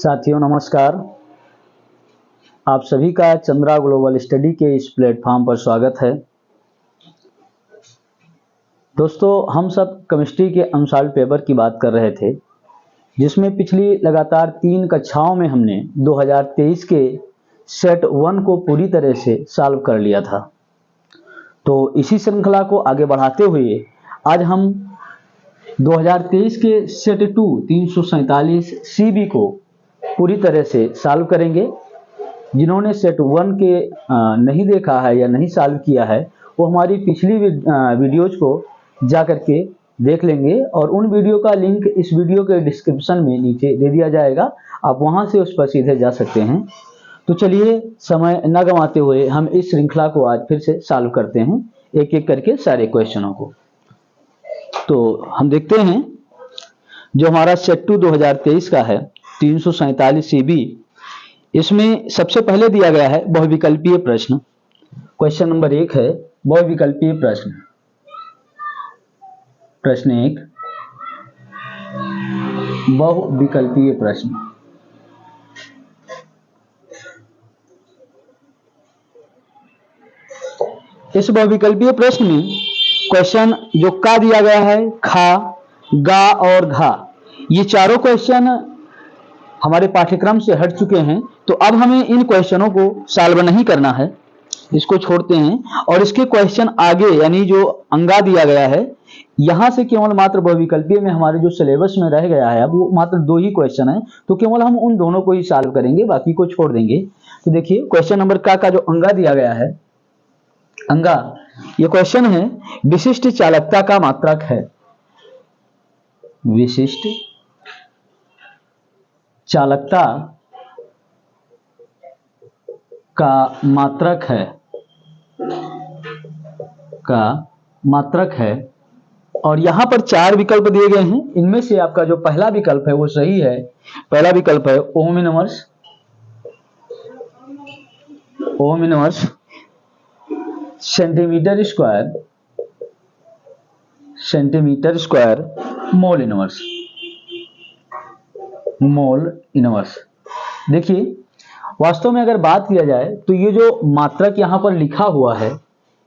साथियों नमस्कार। आप सभी का चंद्रा ग्लोबल स्टडी के इस प्लेटफॉर्म पर स्वागत है। दोस्तों, हम सब केमिस्ट्री के अनसॉल्व्ड पेपर की बात कर रहे थे, जिसमें पिछली लगातार 3 कक्षाओं में हमने 2023 के सेट 1 को पूरी तरह से सॉल्व कर लिया था। तो इसी श्रृंखला को आगे बढ़ाते हुए आज हम 2023 के सेट 2 347 CB को पूरी तरह से सॉल्व करेंगे। जिन्होंने सेट 1 के नहीं देखा है या नहीं सॉल्व किया है, वो हमारी पिछली वीडियोज को जा करके देख लेंगे और उन वीडियो का लिंक इस वीडियो के डिस्क्रिप्शन में नीचे दे दिया जाएगा। आप वहां से उस पर सीधे जा सकते हैं। तो चलिए समय न गंवाते हुए हम इस श्रृंखला को आज फिर से सॉल्व करते हैं, एक एक करके सारे क्वेश्चनों को। तो हम देखते हैं जो हमारा सेट 2 2023 का है 347 CB, इसमें सबसे पहले दिया गया है बहुविकल्पीय प्रश्न। क्वेश्चन नंबर 1 है बहुविकल्पीय प्रश्न। प्रश्न 1 बहुविकल्पीय प्रश्न। इस बहुविकल्पीय प्रश्न में क्वेश्चन जो का दिया गया है, खा, गा और घा, ये चारों क्वेश्चन हमारे पाठ्यक्रम से हट चुके हैं। तो अब हमें इन क्वेश्चनों को सॉल्व नहीं करना है, इसको छोड़ते हैं और इसके क्वेश्चन आगे यानी जो अंगा दिया गया है, यहां से केवल मात्र बहुविकल्पीय में हमारे जो सिलेबस में रह गया है अब वो मात्र 2 ही क्वेश्चन है। तो केवल हम उन दोनों को ही सॉल्व करेंगे, बाकी को छोड़ देंगे। तो देखिए क्वेश्चन नंबर का जो अंगा दिया गया है, अंगा ये क्वेश्चन है विशिष्ट चालकता का मात्रक है। विशिष्ट चालकता का मात्रक है, और यहां पर 4 विकल्प दिए गए हैं। इनमें से आपका जो पहला विकल्प है वो सही है। पहला विकल्प है ohm inverse centimetre square mole inverse. देखिए वास्तव में अगर बात किया जाए तो ये जो मात्रक यहां पर लिखा हुआ है,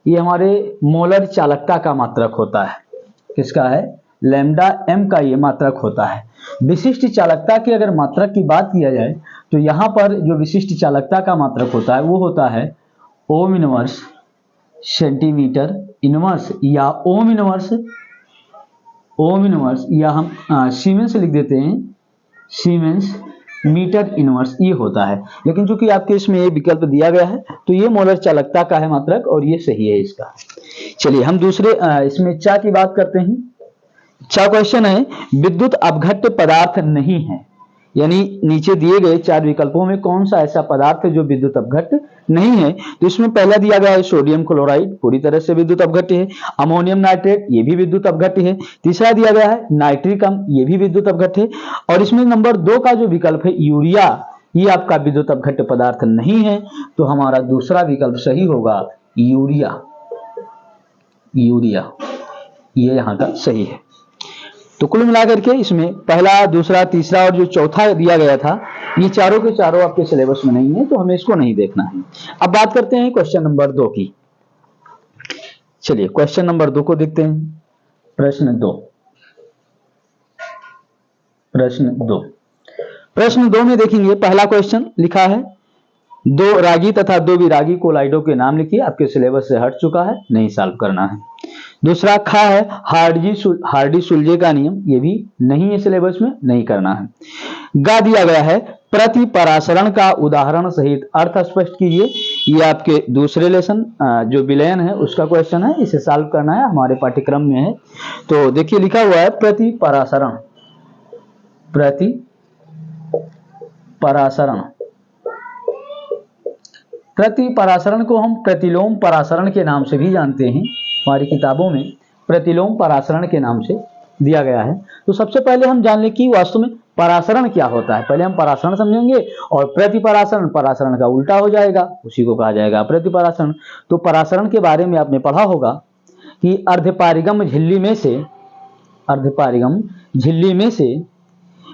ये हमारे मोलर चालकता का मात्रक होता है। किसका है? लैम्डा m का ये मात्रक होता है। विशिष्ट चालकता की अगर मात्रक की बात किया जाए तो यहां पर जो विशिष्ट चालकता का मात्रक होता है वो होता है ओम इनवर्स सेंटीमीटर इनवर्स या ओम इनवर्स या हम सीमेंस लिख देते हैं, सीमेंस मीटर इनवर्स ये होता है। लेकिन चूंकि आपके इसमें ये विकल्प दिया गया है तो ये मोलर चालकता का है मात्रक और ये सही है इसका। चलिए हम दूसरे इसमें चा की बात करते हैं। चा क्वेश्चन है विद्युत अपघट्य पदार्थ नहीं है, यानी नीचे दिए गए 4 विकल्पों में कौन सा ऐसा पदार्थ है जो विद्युत अपघट्य नहीं है। तो इसमें पहला दिया गया है सोडियम क्लोराइड, पूरी तरह से विद्युत अपघट्य है। अमोनियम नाइट्रेट, ये भी विद्युत अपघट्य है। तीसरा दिया गया है नाइट्रिक अम्ल, ये भी विद्युत अपघट्य है। और इसमें नंबर 2 का जो विकल्प है यूरिया, ये आपका विद्युत अपघट्य पदार्थ नहीं है। तो हमारा दूसरा विकल्प सही होगा यूरिया, ये यहां का सही है। तो कुल मिलाकर के इसमें पहला, दूसरा, तीसरा और जो चौथा दिया गया था, ये चारों के चारों आपके सिलेबस में नहीं है, तो हमें इसको नहीं देखना है। अब बात करते हैं क्वेश्चन नंबर 2 की। चलिए क्वेश्चन नंबर 2 को देखते हैं। प्रश्न 2 में देखेंगे पहला क्वेश्चन लिखा है 2 रागी तथा 2 विरागी कोलाइडों के नाम लिखिए। आपके सिलेबस से हट चुका है, नहीं सॉल्व करना है। दूसरा खा है हार्डी सुलजे का नियम, ये भी नहीं है सिलेबस में, नहीं करना है। गा दिया गया है प्रति परासरण का उदाहरण सहित अर्थ स्पष्ट कीजिए। ये आपके दूसरे लेसन जो विलयन है उसका क्वेश्चन है, इसे सॉल्व करना है, हमारे पाठ्यक्रम में है। तो देखिए लिखा हुआ है प्रति परासरण को हम प्रतिलोम परासरण के नाम से भी जानते हैं। हमारी किताबों में प्रतिलोम परासरण के नाम से दिया गया है। तो सबसे पहले हम जान लें कि वास्तव में परासरण क्या होता है। पहले हम परासरण समझेंगे और प्रतिपरासरण परासरण का उल्टा हो जाएगा, उसी को कहा जाएगा प्रतिपरासरण। तो परासरण के बारे में आपने पढ़ा होगा कि अर्धपारिगम झिल्ली में से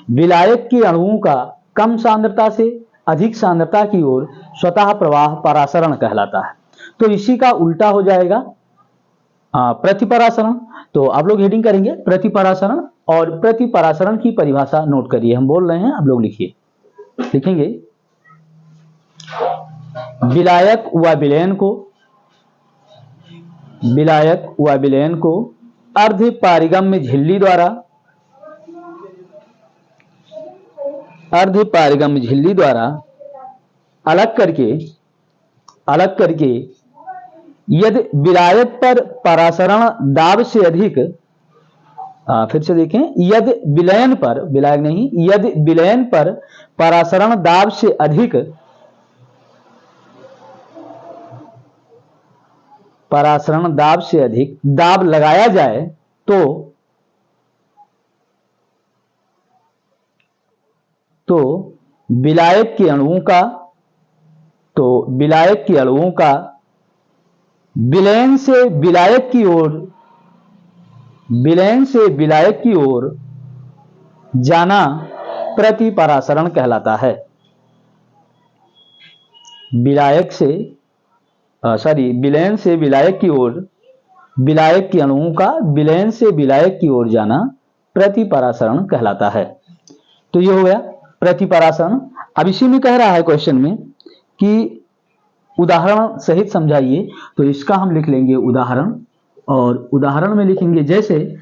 विलायक के अणुओं का कम सांद्रता से अधिक सांद्रता की ओर स्वतः प्रवाह परासरण कहलाता है। तो इसी का उल्टा हो जाएगा प्रतिपरासरण। तो आप लोग हेडिंग करेंगे प्रतिपरासरण, और प्रतिपरासरण की परिभाषा नोट करिए, हम बोल रहे हैं आप लोग लिखिए। लिखेंगे विलायक व विलयन को अर्ध पारिगम्य झिल्ली द्वारा अलग करके यदि विलायक पर परासरण दाब से अधिक, फिर से देखें, यदि विलयन पर, विलायक नहीं, यदि विलयन पर परासरण दाब से अधिक दाब लगाया जाए तो विलायक के अणुओं का विलयन से विलायक की ओर जाना प्रतिपरासरण कहलाता है। विलयन से विलायक की ओर, विलायक के अणुओं का विलयन से विलायक की ओर जाना प्रतिपरासरण कहलाता है। तो ये हो गया प्रतिपरासरण। अब इसी में कह रहा है क्वेश्चन में कि उदाहरण सहित समझाइए, तो इसका हम लिख लेंगे उदाहरण, और उदाहरण में लिखेंगे जैसे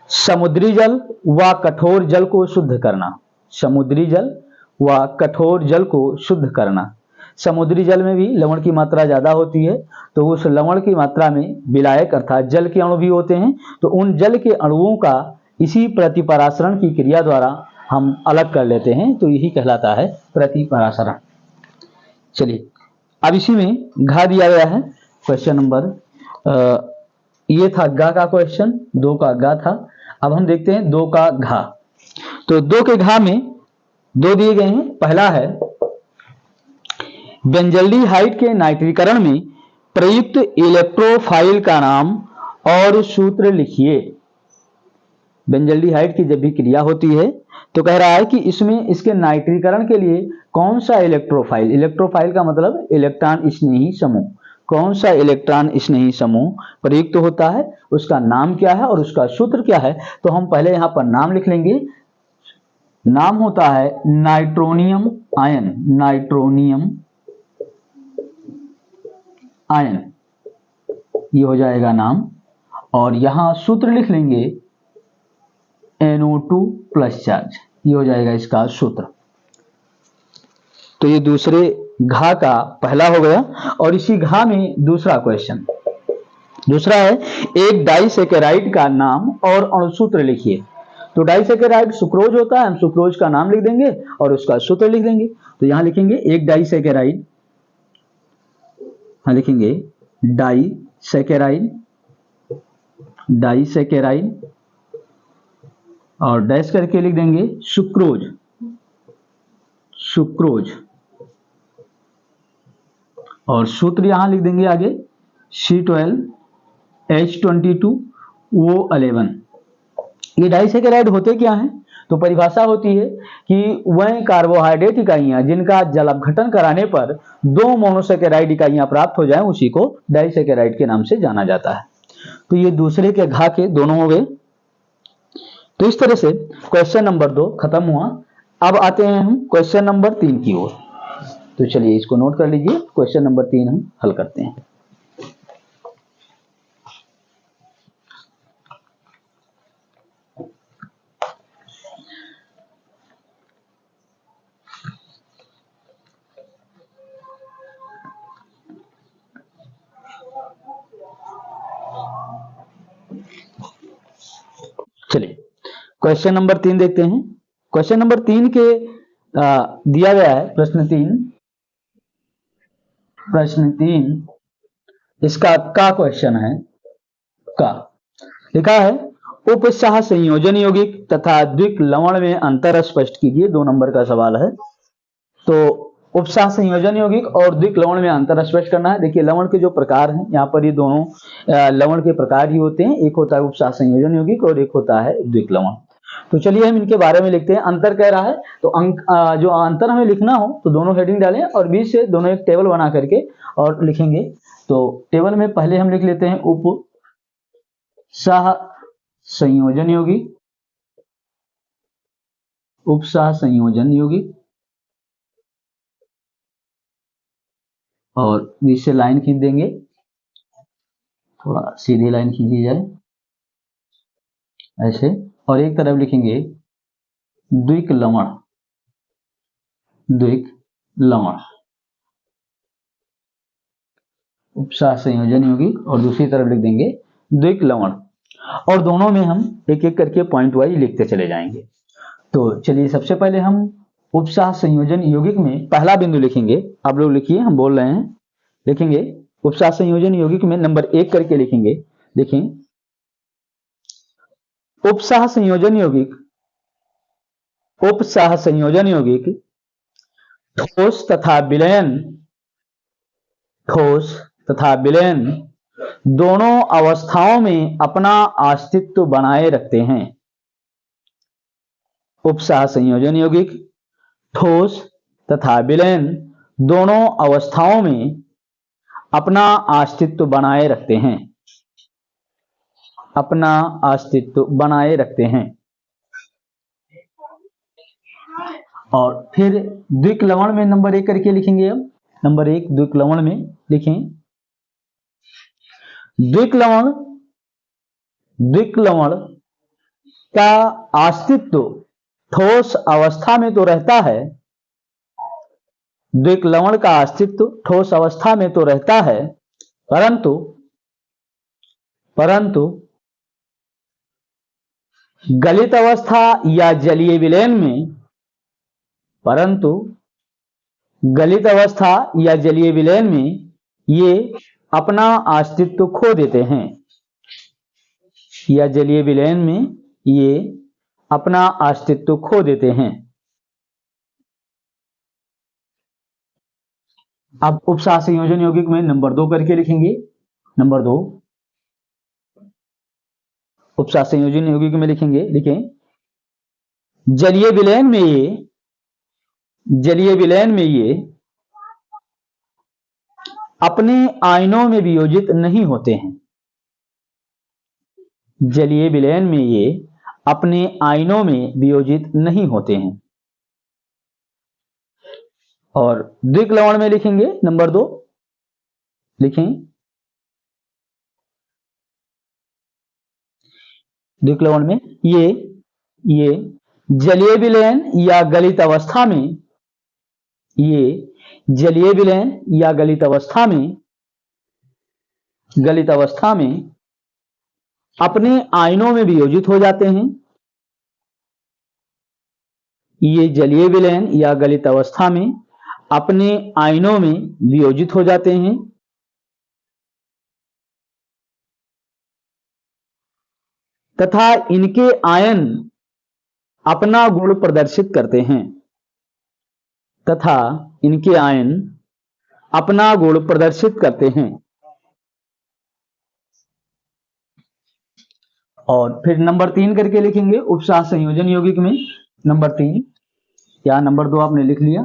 समुद्री जल व कठोर जल को शुद्ध करना। समुद्री जल व कठोर जल को शुद्ध करना। समुद्री जल में भी लवण की मात्रा ज्यादा होती है, तो उस लवण की मात्रा में विलायक अर्थात जल के अणु भी होते हैं, तो उन जल के अणुओं का इसी प्रतिपरासरण की क्रिया द्वारा हम अलग कर लेते हैं, तो यही कहलाता है प्रतिपरासरण। चलिए, अब इसी में घा दिया गया है क्वेश्चन नंबर, ये था गा का क्वेश्चन, 2 का गा था। अब हम देखते हैं 2 का घा। तो 2 के घा में 2 दिए गए हैं। पहला है बेंजल्डिहाइड के नाइट्रीकरण में प्रयुक्त इलेक्ट्रोफाइल का नाम और सूत्र लिखिए। बेंजल्डिहाइड की जब भी क्रिया होती है तो कह रहा है कि इसमें इसके नाइट्रीकरण के लिए कौन सा इलेक्ट्रोफाइल, इलेक्ट्रोफाइल का मतलब इलेक्ट्रॉन स्नेही समूह, कौन सा इलेक्ट्रॉन स्नेही समूह प्रयुक्त होता है, उसका नाम क्या है और उसका सूत्र क्या है। तो हम पहले यहां पर नाम लिख लेंगे। नाम होता है नाइट्रोनियम आयन, नाइट्रोनियम आयन, ये हो जाएगा नाम, और यहां सूत्र लिख लेंगे NO2 प्लस चार्ज, ये हो जाएगा इसका सूत्र। तो ये दूसरे घा का पहला हो गया। और इसी घा में दूसरा क्वेश्चन, दूसरा है एक डाइसैकेराइड का नाम और अणुसूत्र लिखिए। तो डाइसैकेराइड सुक्रोज होता है, हम सुक्रोज का नाम लिख देंगे और उसका सूत्र लिख देंगे। तो यहां लिखेंगे एक डाइसैकेराइड, हाँ लिखेंगे डाइसैकेराइड और डैश करके लिख देंगे सुक्रोज, और सूत्र यहां लिख देंगे आगे C12H22O11। ये डाइसैकेराइड होते क्या हैं? तो परिभाषा होती है कि वह कार्बोहाइड्रेट इकाइयां जिनका जल अपघटन कराने पर 2 मोनोसैकेराइड इकाइयां प्राप्त हो जाएं, उसी को डाइसैकेराइड के नाम से जाना जाता है। तो ये दूसरे के घा के दोनों हो गए। तो इस तरह से क्वेश्चन नंबर 2 खत्म हुआ। अब आते हैं हम क्वेश्चन नंबर 3 की ओर। तो चलिए इसको नोट कर लीजिए, क्वेश्चन नंबर 3 हम हल करते हैं। चलिए क्वेश्चन नंबर 3 देखते हैं। क्वेश्चन नंबर 3 के दिया गया है प्रश्न 3 इसका का क्वेश्चन है। का लिखा है उपसह संयोजन यौगिक तथा द्विक लवण में अंतर स्पष्ट कीजिए। 2 नंबर का सवाल है। तो उपसह संयोजन यौगिक और द्विक लवण में अंतर स्पष्ट करना है। देखिए लवण के जो प्रकार हैं यहाँ पर, ये दोनों लवण के प्रकार ही होते हैं, एक होता है उपसह संयोजन यौगिक और एक होता है द्विक लवण। तो चलिए हम इनके बारे में लिखते हैं। अंतर कह रहा है तो जो अंतर हमें लिखना हो तो दोनों हेडिंग डालें और बीच से दोनों एक टेबल बना करके और लिखेंगे। तो टेबल में पहले हम लिख लेते हैं उपसह संयोजन यौगिक, उपसह संयोजन यौगिक, और बीच से लाइन खींच देंगे, थोड़ा सीधी लाइन खींची जाए ऐसे, और एक तरफ लिखेंगे द्विक लवण, द्विक लवण उपसह संयोजन यौगिक, और दूसरी तरफ लिख देंगे द्विक लवण, और दोनों में हम एक एक करके पॉइंट वाइज लिखते चले जाएंगे। तो चलिए सबसे पहले हम उपसह संयोजन यौगिक में पहला बिंदु लिखेंगे। आप लोग लिखिए, हम बोल रहे हैं, लिखेंगे उपसह संयोजन यौगिक में नंबर 1 करके लिखेंगे। देखें उपसह संयोजन यौगिक, उपसह संयोजन यौगिक ठोस तथा विलयन, ठोस तथा विलयन दोनों अवस्थाओं में अपना अस्तित्व बनाए रखते हैं। उपसह संयोजन यौगिक ठोस तथा विलयन दोनों अवस्थाओं में अपना अस्तित्व बनाए रखते हैं, अपना अस्तित्व बनाए रखते हैं। और फिर द्विक लवण में नंबर 1 करके लिखेंगे। अब नंबर 1 द्विक लवण में लिखें, द्विक लवण, द्विक लवण का अस्तित्व ठोस अवस्था में तो रहता है, द्विक लवण का अस्तित्व ठोस अवस्था में तो रहता है, परंतु गलित अवस्था या जलीय विलयन में, परंतु गलित अवस्था या जलीय विलयन में ये अपना अस्तित्व खो देते हैं, या जलीय विलयन में ये अपना अस्तित्व खो देते हैं। अब उपसह संयोजन यौगिक में नंबर 2 करके लिखेंगे। नंबर 2 उपसह संयोजन यौगिक में लिखेंगे, लिखें जलीय विलयन में ये, जलीय विलयन में ये अपने आयनों में वियोजित नहीं होते हैं, जलीय विलयन में ये अपने आयनों में वियोजित नहीं होते हैं। और द्विक लवण में लिखेंगे नंबर 2, लिखें द्विक लवण में ये जलीय विलयन या गलित अवस्था में, ये जलीय विलयन या गलित अवस्था में, गलित अवस्था में अपने आयनों में वियोजित हो जाते हैं, ये जलीय विलयन या गलित अवस्था में अपने आयनों में वियोजित हो जाते हैं, तथा इनके आयन अपना गुण प्रदर्शित करते हैं, तथा इनके आयन अपना गुण प्रदर्शित करते हैं। और फिर नंबर 3 करके लिखेंगे उपसह संयोजन यौगिक में। नंबर 3 या नंबर 2 आपने लिख लिया।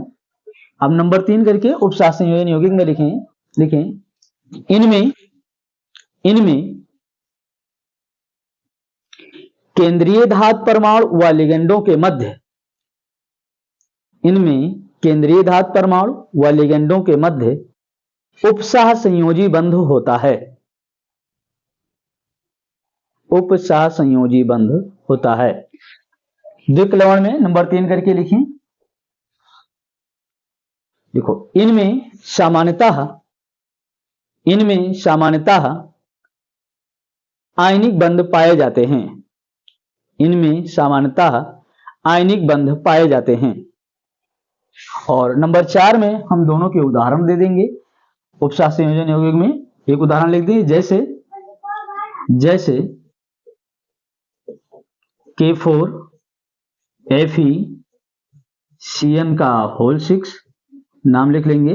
अब नंबर 3 करके उपसह संयोजन यौगिक में लिखें इनमें केंद्रीय धातु परमाणु व लिगेंडों के मध्य, इनमें केंद्रीय धातु परमाणु व लिगेंडों के मध्य उपसह संयोजी बंध होता है, उपसह संयोजी बंध होता है। द्विक लवण में नंबर 3 करके लिखें। देखो इनमें सामान्यतः आयनिक बंध पाए जाते हैं, इनमें सामान्यतः आयनिक बंध पाए जाते हैं। और नंबर 4 में हम दोनों के उदाहरण दे देंगे। उपसह संयोजन यौगिक में एक उदाहरण लिख देंगे, जैसे K4 FeCN का होल 6 नाम लिख लेंगे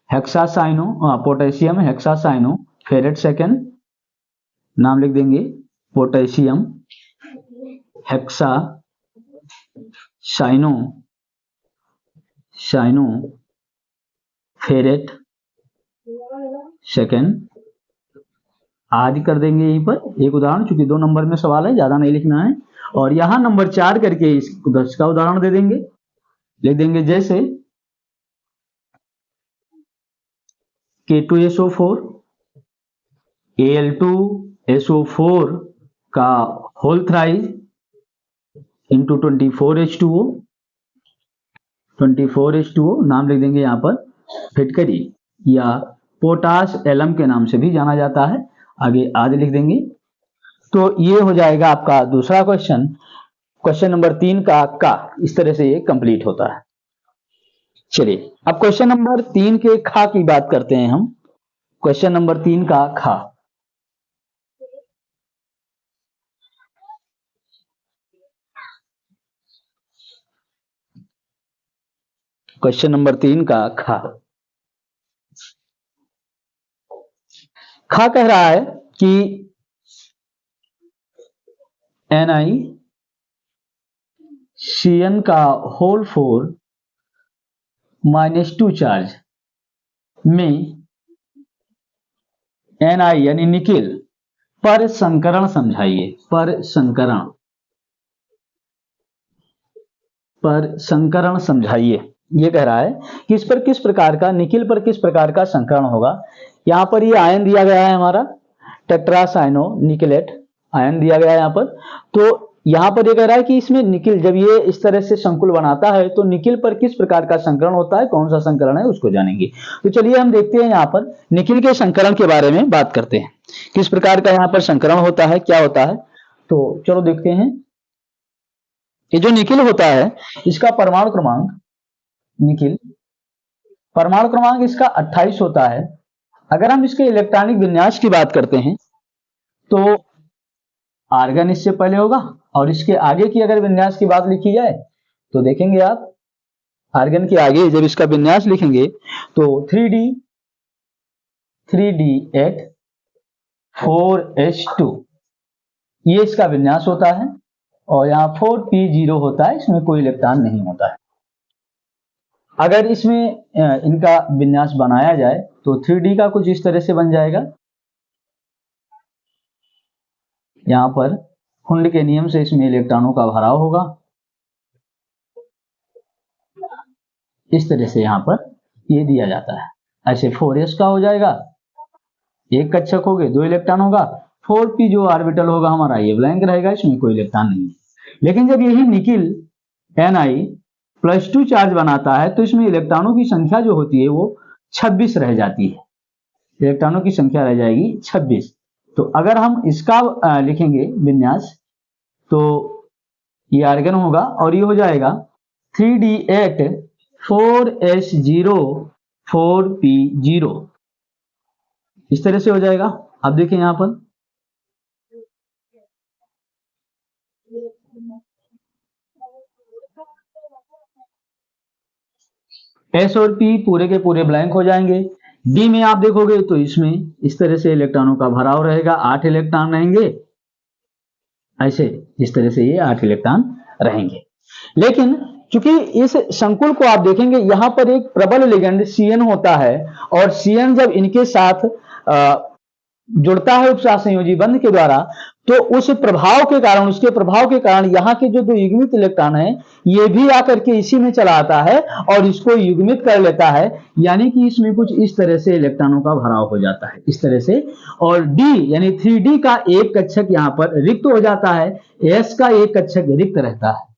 hexacyano, potassium hexacyano ferrate second, नाम लिख देंगे पोटेशियम हेक्सासाइनो फेरेट सेकेंड आदि कर देंगे। यहीं पर एक उदाहरण, चूंकि 2 नंबर में सवाल है, ज्यादा नहीं लिखना है। और यहां नंबर 4 करके इसका उदाहरण दे देंगे, लिख देंगे जैसे K2SO4 Al2SO4 का होल थ्राइज इंटू 24H2O, नाम लिख देंगे यहां पर फिटकरी या पोटाश एलम के नाम से भी जाना जाता है, आगे आदि लिख देंगे। तो ये हो जाएगा आपका दूसरा क्वेश्चन, क्वेश्चन नंबर 3 का इस तरह से ये कंप्लीट होता है। चलिए अब क्वेश्चन नंबर 3 के खा की बात करते हैं हम। क्वेश्चन नंबर 3 का खा, क्वेश्चन नंबर 3 का खा कह रहा है कि NiCN का होल 4 -2 चार्ज में Ni यानी निकिल पर संकरण समझाइए। पर संकरण समझाइए, ये कह रहा है कि इस पर किस प्रकार का, निकिल पर किस प्रकार का संकरण होगा। यहां पर ये आयन दिया गया है हमारा टेट्रासाइनो निकेलेट आयन दिया गया है यहां पर। तो यहां पर ये कह रहा है कि इसमें निकिल जब ये इस तरह से संकुल बनाता है तो निकिल पर किस प्रकार का संकरण होता है, कौन सा संकरण है उसको जानेंगे। तो चलिए हम देखते हैं यहां पर निकिल के संकरण के बारे में बात करते हैं, किस प्रकार का यहां पर संकरण होता है, क्या होता है। तो चलो देखते हैं। ये जो निकिल होता है इसका परमाणु क्रमांक, निकिल परमाणु क्रमांक इसका 28 होता है। अगर हम इसके इलेक्ट्रॉनिक विन्यास की बात करते हैं तो आर्गन इससे पहले होगा, और इसके आगे की अगर विन्यास की बात लिखी जाए तो देखेंगे आप आर्गन के आगे जब इसका विन्यास लिखेंगे तो 3D8 4H2 ये इसका विन्यास होता है, और यहाँ 4P0 होता है, इसमें कोई इलेक्ट्रॉन नहीं होता है। अगर इसमें इनका विन्यास बनाया जाए तो 3D का कुछ इस तरह से बन जाएगा। यहां पर कुंड के नियम से इसमें इलेक्ट्रॉनों का भराव होगा, इस तरह से यहां पर ये दिया जाता है। ऐसे 4s का हो जाएगा, एक कक्षक हो गए, 2 इलेक्ट्रॉन होगा। 4p जो ऑर्बिटल होगा हमारा ये ब्लैंक रहेगा, इसमें कोई इलेक्ट्रॉन नहीं है। लेकिन जब यही निकिल Ni+2 चार्ज बनाता है तो इसमें इलेक्ट्रॉनों की संख्या जो होती है वो 26 रह जाती है, इलेक्ट्रॉनों की संख्या रह जाएगी 26। तो अगर हम इसका लिखेंगे विन्यास तो ये आर्गन होगा, और ये हो जाएगा 3D8 4S0 4P0, इस तरह से हो जाएगा। अब देखें यहां पर S और P पूरे के पूरे ब्लैंक हो जाएंगे। D में आप देखोगे तो इसमें इस तरह से इलेक्ट्रॉनों का भराव रहेगा, 8 इलेक्ट्रॉन रहेंगे, ऐसे इस तरह से ये 8 इलेक्ट्रॉन रहेंगे। लेकिन चूंकि इस संकुल को आप देखेंगे यहां पर एक प्रबल लिगेंड CN होता है, और CN जब इनके साथ जुड़ता है उपसाह संयोजी बंध के द्वारा तो उस प्रभाव के कारण, उसके प्रभाव के कारण यहाँ के जो 2 युग्मित इलेक्ट्रॉन है ये भी आकर के इसी में चला आता है और इसको युग्मित कर लेता है, यानी कि इसमें कुछ इस तरह से इलेक्ट्रॉनों का भराव हो जाता है, इस तरह से। और D यानी 3D का एक कक्षक यहाँ पर रिक्त हो जाता है, S का एक कक्षक रिक्त रहता है।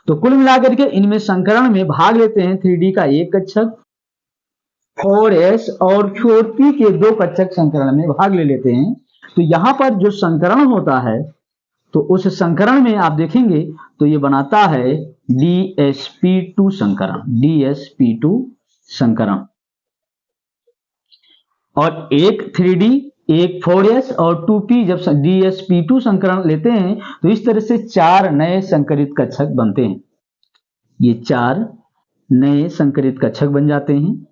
तो कुल मिलाकर के इनमें संकरण में भाग लेते हैं 3D का एक कक्षक, 4S और 4P के 2 कक्षक संकरण में भाग ले लेते हैं। तो यहां पर जो संकरण होता है तो उस संकरण में आप देखेंगे तो ये बनाता है DsP2 संकरण, DsP2 संकरण। और एक 3D एक 4S और 2P जब DsP2 संकरण लेते हैं तो इस तरह से 4 नए संकरित कक्षक बनते हैं। ये 4 नए संकरित कक्षक बन जाते हैं।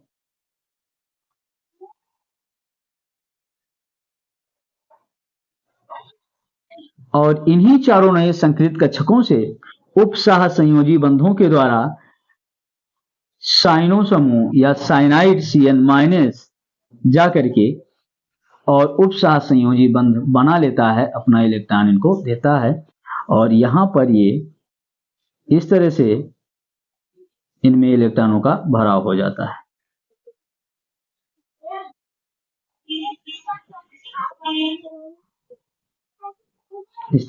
और इन्हीं चारों नए संकरित कक्षकों से उपसह संयोजी बंधों के द्वारा साइनो समूह या साइनाइड Cn माइनस जा करके और उपसह संयोजी बंध बना लेता है, अपना इलेक्ट्रॉन इनको देता है, और यहां पर ये इस तरह से इनमें इलेक्ट्रॉनों का भराव हो जाता है। इस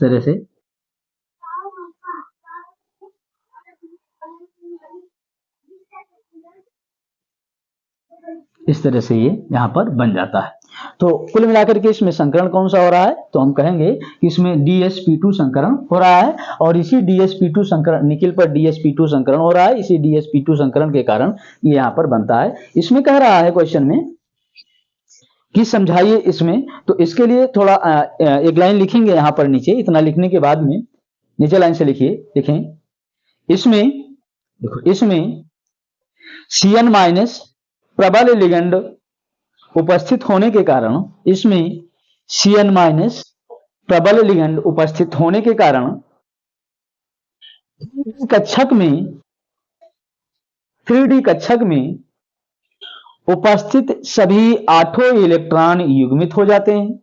तरह से ये यहां पर बन जाता है। तो कुल मिलाकर के इसमें संकरण कौन सा हो रहा है, तो हम कहेंगे कि इसमें DsP2 संकरण हो रहा है, और इसी DsP2 संकरण, निकिल पर DsP2 संकरण हो रहा है, इसी DsP2 संकरण के कारण ये यहां पर बनता है। इसमें कह रहा है क्वेश्चन में कि समझाइए इसमें, तो इसके लिए थोड़ा एक लाइन लिखेंगे यहां पर नीचे। इतना लिखने के बाद में नीचे लाइन से लिखें इसमें, देखो इसमें Cn माइनस प्रबल लिगेंड उपस्थित होने के कारण, इसमें Cn माइनस प्रबल लिगेंड उपस्थित होने के कारण कक्षक में 3D कक्षक में उपस्थित सभी 8 इलेक्ट्रॉन युग्मित हो जाते हैं।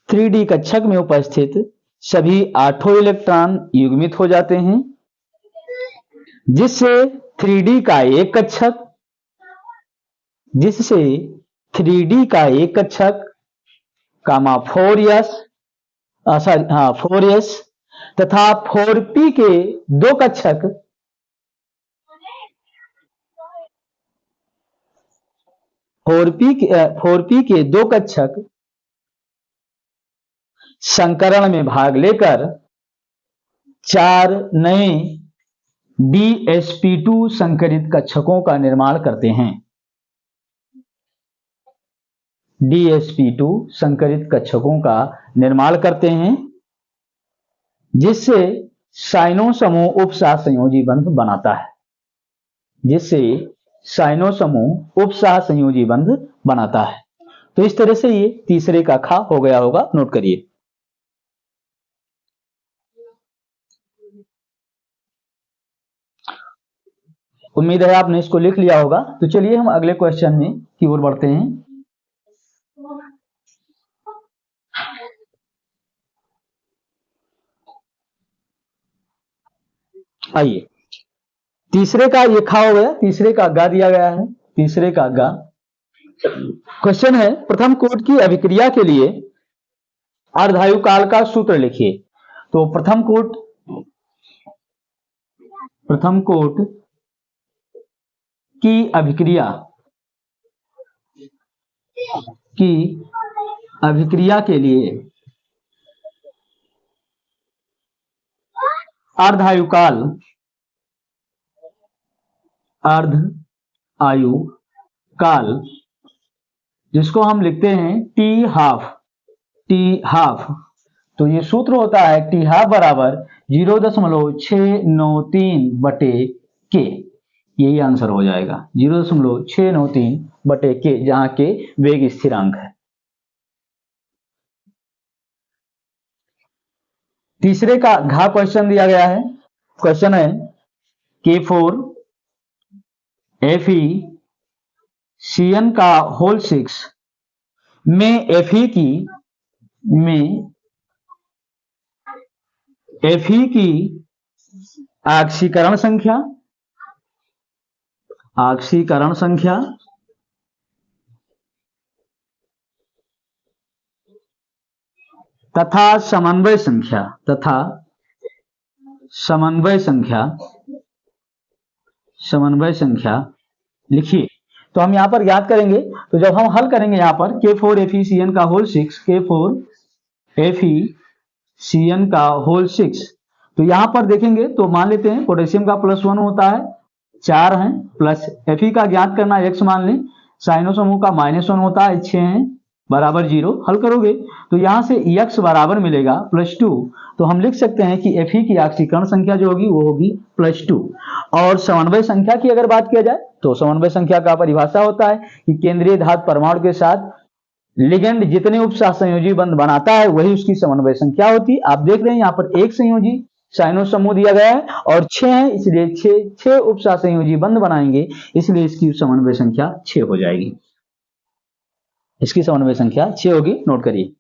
3D कक्षक में उपस्थित सभी 8 इलेक्ट्रॉन युग्मित हो जाते हैं, जिससे 3D का एक कक्षक, कामा 4s तथा 4p के दो कक्षक, 4p के दो कक्षक संकरण में भाग लेकर 4 नए DsP2 संकरित कक्षकों का निर्माण करते हैं। DsP2 संकरित कक्षकों का निर्माण करते हैं, जिससे साइनो समूह उपसह संयोजी बंध बनाता है, तो इस तरह से ये तीसरे का खा हो गया होगा, नोट करिए। उम्मीद है आपने इसको लिख लिया होगा। तो चलिए हम अगले क्वेश्चन में की ओर बढ़ते हैं। आइए, तीसरे का ये खा हो गया, तीसरे का गा दिया गया है। तीसरे का गा क्वेश्चन है, प्रथम कोट की अभिक्रिया के लिए अर्धायु काल का सूत्र लिखिए। तो प्रथम कोट की अभिक्रिया के लिए अर्धायु काल जिसको हम लिखते हैं टी हाफ, तो ये सूत्र होता है टी हाफ बराबर 0.693 बटे के, यही आंसर हो जाएगा 0.693 बटे के, जहां के वेग स्थिरांक है। तीसरे का घा क्वेश्चन दिया गया है। क्वेश्चन है K4 Fe Cn का होल 6 में Fe की आक्सीकरण संख्या तथा समन्वय संख्या लिखिए। तो हम यहां पर याद करेंगे, तो जब हम हल करेंगे यहां पर K4 Fe Cn का होल 6, K4 Fe Cn का होल 6, तो यहां पर देखेंगे तो मान लेते हैं पोटेशियम का +1 होता है, 4 है, प्लस Fe का ज्ञात करना x मान लें, साइनो समूह का -1 होता है, 6 है, बराबर 0 हल करोगे तो यहाँ से x बराबर मिलेगा +2। तो हम लिख सकते हैं कि Fe की ऑक्सीकरण संख्या जो होगी वो होगी +2। और समन्वय संख्या की अगर बात किया जाए तो समन्वय संख्या का परिभाषा होता है कि केंद्रीय धातु परमाणु के साथ लिगेंड जितने उपसहसंयोजी बंध बनाता है वही उसकी समन्वय संख्या होती है। आप देख रहे हैं यहाँ पर एक संयोजी साइनो समूह दिया गया है और 6 है, इसलिए 6 उपसहसंयोजी बंध बनाएंगे, इसलिए इसकी समन्वय संख्या 6 हो जाएगी। इसकी समन्वय संख्या 6 होगी, नोट करिए।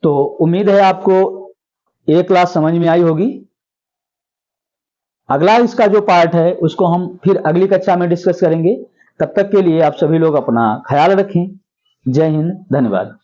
तो उम्मीद है आपको एक क्लास समझ में आई होगी। अगला इसका जो पार्ट है उसको हम फिर अगली कक्षा में डिस्कस करेंगे। तब तक के लिए आप सभी लोग अपना ख्याल रखें। जय हिंद, धन्यवाद।